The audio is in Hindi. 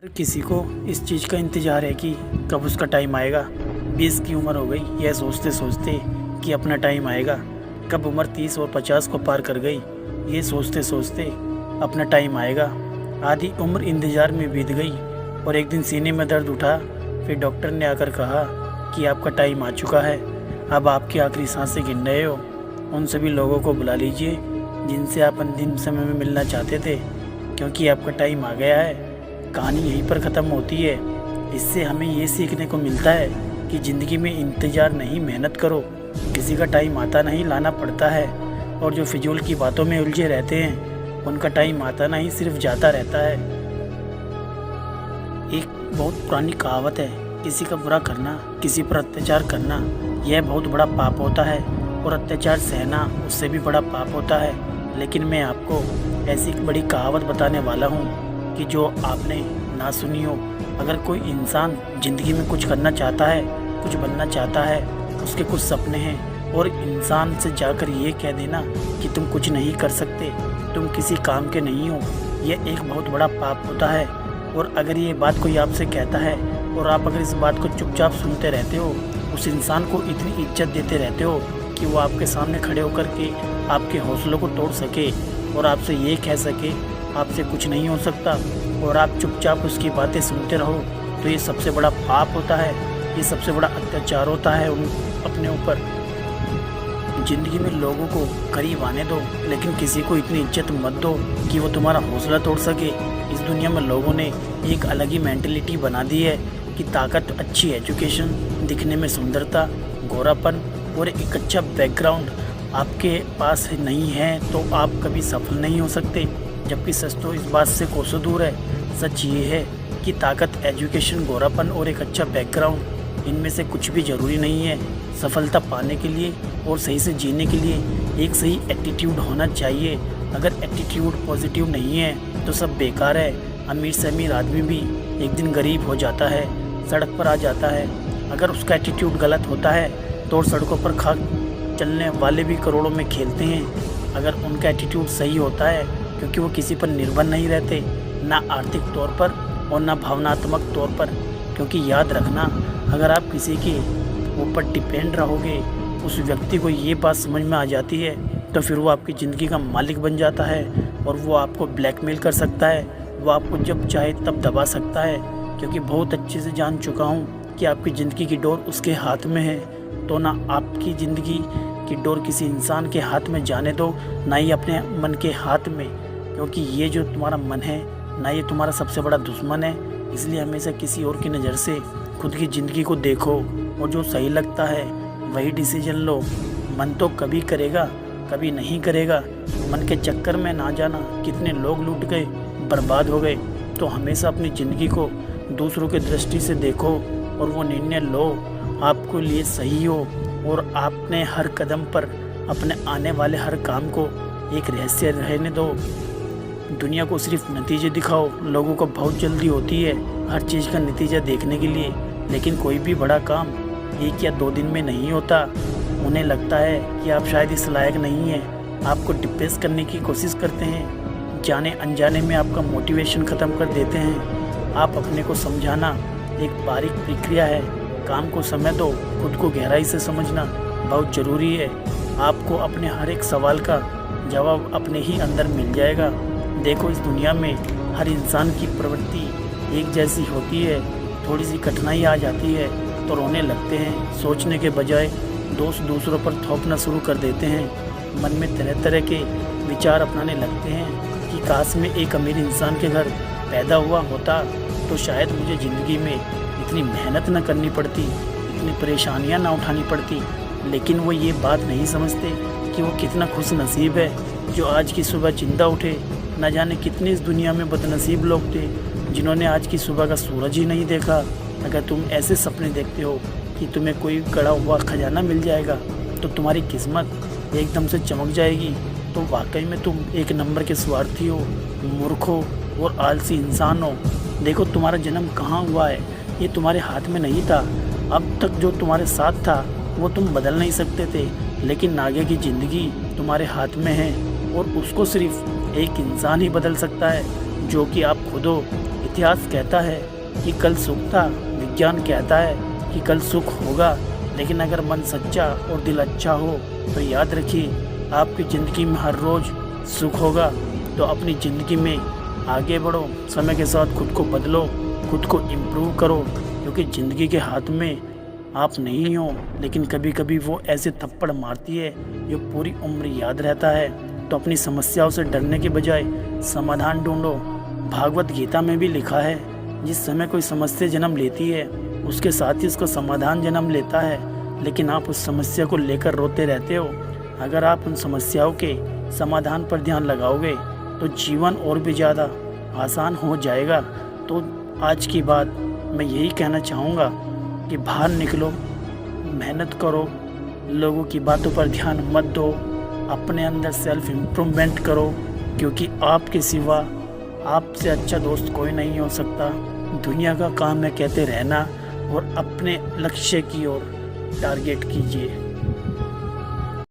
हर किसी को इस चीज़ का इंतज़ार है कि कब उसका टाइम आएगा। 20 की उम्र हो गई यह सोचते सोचते कि अपना टाइम आएगा। कब उम्र 30 और 50 को पार कर गई ये सोचते सोचते अपना टाइम आएगा। आधी उम्र इंतज़ार में बीत गई और एक दिन सीने में दर्द उठा। फिर डॉक्टर ने आकर कहा कि आपका टाइम आ चुका है, अब आपकी आखिरी सांसें गिन रहे हो। उन सभी लोगों को बुला लीजिए जिनसे आप अंतिम समय में मिलना चाहते थे, क्योंकि आपका टाइम आ गया है। कहानी यहीं पर ख़त्म होती है। इससे हमें ये सीखने को मिलता है कि ज़िंदगी में इंतज़ार नहीं, मेहनत करो। किसी का टाइम आता नहीं, लाना पड़ता है। और जो फिजूल की बातों में उलझे रहते हैं उनका टाइम आता नहीं, सिर्फ जाता रहता है। एक बहुत पुरानी कहावत है, किसी का बुरा करना, किसी पर अत्याचार करना यह बहुत बड़ा पाप होता है और अत्याचार सहना उससे भी बड़ा पाप होता है। लेकिन मैं आपको ऐसी एक बड़ी कहावत बताने वाला हूँ कि जो आपने ना सुनी हो। अगर कोई इंसान ज़िंदगी में कुछ करना चाहता है, कुछ बनना चाहता है, उसके कुछ सपने हैं, और इंसान से जाकर ये कह देना कि तुम कुछ नहीं कर सकते, तुम किसी काम के नहीं हो, यह एक बहुत बड़ा पाप होता है। और अगर ये बात कोई आपसे कहता है और आप अगर इस बात को चुपचाप सुनते रहते हो, उस इंसान को इतनी इज्जत देते रहते हो कि वो आपके सामने खड़े होकर के आपके हौसलों को तोड़ सके और आपसे ये कह सके आपसे कुछ नहीं हो सकता, और आप चुपचाप उसकी बातें सुनते रहो, तो ये सबसे बड़ा पाप होता है, ये सबसे बड़ा अत्याचार होता है अपने ऊपर। ज़िंदगी में लोगों को करीब आने दो, लेकिन किसी को इतनी इज्जत मत दो कि वो तुम्हारा हौसला तोड़ सके। इस दुनिया में लोगों ने एक अलग ही मेंटलिटी बना दी है कि ताकत, अच्छी एजुकेशन, दिखने में सुंदरता, गोरापन और एक अच्छा बैकग्राउंड आपके पास नहीं है तो आप कभी सफल नहीं हो सकते। जबकि सच तो इस बात से कोसों दूर है। सच ये है कि ताकत, एजुकेशन, गोरापन और एक अच्छा बैकग्राउंड, इनमें से कुछ भी ज़रूरी नहीं है। सफलता पाने के लिए और सही से जीने के लिए एक सही एटीट्यूड होना चाहिए। अगर एटीट्यूड पॉजिटिव नहीं है तो सब बेकार है। अमीर से अमीर आदमी भी एक दिन गरीब हो जाता है, सड़क पर आ जाता है। अगर उसका एटीट्यूड गलत होता है तो सड़कों पर खा चलने वाले भी करोड़ों में खेलते हैं। अगर उनका एटीट्यूड सही होता है, क्योंकि वो किसी पर निर्भर नहीं रहते, ना आर्थिक तौर पर और ना भावनात्मक तौर पर। क्योंकि याद रखना, अगर आप किसी के ऊपर डिपेंड रहोगे, उस व्यक्ति को ये बात समझ में आ जाती है तो फिर वो आपकी ज़िंदगी का मालिक बन जाता है और वो आपको ब्लैकमेल कर सकता है। वो आपको जब चाहे तब दबा सकता है। क्योंकि बहुत अच्छे से जान चुका हूँ कि आपकी ज़िंदगी की डोर उसके हाथ में है। तो ना आपकी ज़िंदगी की डोर किसी इंसान के हाथ में जाने दो, ना ही अपने मन के हाथ में। क्योंकि ये जो तुम्हारा मन है ना, ये तुम्हारा सबसे बड़ा दुश्मन है। इसलिए हमेशा किसी और की नज़र से खुद की ज़िंदगी को देखो और जो सही लगता है वही डिसीजन लो। मन तो कभी करेगा, कभी नहीं करेगा। मन के चक्कर में ना जाना, कितने लोग लूट गए, बर्बाद हो गए। तो हमेशा अपनी ज़िंदगी को दूसरों की दृष्टि से देखो और वो निर्णय लो आपके लिए सही हो। और आपने हर कदम पर अपने आने वाले हर काम को एक रहस्य रहने दो। दुनिया को सिर्फ नतीजे दिखाओ। लोगों को बहुत जल्दी होती है हर चीज़ का नतीजा देखने के लिए, लेकिन कोई भी बड़ा काम 1 या 2 दिन में नहीं होता। उन्हें लगता है कि आप शायद इस लायक नहीं हैं, आपको डिप्रेस करने की कोशिश करते हैं, जाने अनजाने में आपका मोटिवेशन ख़त्म कर देते हैं। आप अपने को समझाना एक बारीक प्रक्रिया है। काम को समय दो, खुद को गहराई से समझना बहुत ज़रूरी है। आपको अपने हर एक सवाल का जवाब अपने ही अंदर मिल जाएगा। देखो, इस दुनिया में हर इंसान की प्रवृत्ति एक जैसी होती है। थोड़ी सी कठिनाई आ जाती है तो रोने लगते हैं, सोचने के बजाय दोष दूसरों पर थोपना शुरू कर देते हैं। मन में तरह तरह के विचार अपनाने लगते हैं कि काश मैं एक अमीर इंसान के घर पैदा हुआ होता तो शायद मुझे ज़िंदगी में इतनी मेहनत न करनी पड़ती, इतनी परेशानियां ना उठानी पड़ती। लेकिन वो ये बात नहीं समझते कि वो कितना खुश नसीब है जो आज की सुबह जिंदा उठे। न जाने कितने इस दुनिया में बदनसीब लोग थे जिन्होंने आज की सुबह का सूरज ही नहीं देखा। अगर तुम ऐसे सपने देखते हो कि तुम्हें कोई गड़ा हुआ खजाना मिल जाएगा तो तुम्हारी किस्मत एकदम से चमक जाएगी, तो वाकई में तुम एक नंबर के स्वार्थी हो, मूर्ख हो और आलसी इंसान हो। देखो, तुम्हारा जन्म कहाँ हुआ है ये तुम्हारे हाथ में नहीं था। अब तक जो तुम्हारे साथ था वो तुम बदल नहीं सकते थे, लेकिन आगे की ज़िंदगी तुम्हारे हाथ में है और उसको सिर्फ एक इंसान ही बदल सकता है, जो कि आप खुद हो। इतिहास कहता है कि कल सुख था, विज्ञान कहता है कि कल सुख होगा, लेकिन अगर मन सच्चा और दिल अच्छा हो तो याद रखिए आपकी ज़िंदगी में हर रोज़ सुख होगा। तो अपनी ज़िंदगी में आगे बढ़ो, समय के साथ खुद को बदलो, खुद को इम्प्रूव करो, क्योंकि ज़िंदगी के हाथ में आप नहीं हो, लेकिन कभी कभी वो ऐसे थप्पड़ मारती है जो पूरी उम्र याद रहता है। तो अपनी समस्याओं से डरने के बजाय समाधान ढूंढो। भागवत गीता में भी लिखा है, जिस समय कोई समस्या जन्म लेती है उसके साथ ही उसका समाधान जन्म लेता है, लेकिन आप उस समस्या को लेकर रोते रहते हो। अगर आप उन समस्याओं के समाधान पर ध्यान लगाओगे तो जीवन और भी ज़्यादा आसान हो जाएगा। तो आज की बात मैं यही कहना चाहूँगा कि बाहर निकलो, मेहनत करो, लोगों की बातों पर ध्यान मत दो, अपने अंदर सेल्फ इम्प्रूवमेंट करो, क्योंकि आपके सिवा आपसे अच्छा दोस्त कोई नहीं हो सकता। दुनिया का काम है कहते रहना और अपने लक्ष्य की ओर टारगेट कीजिए।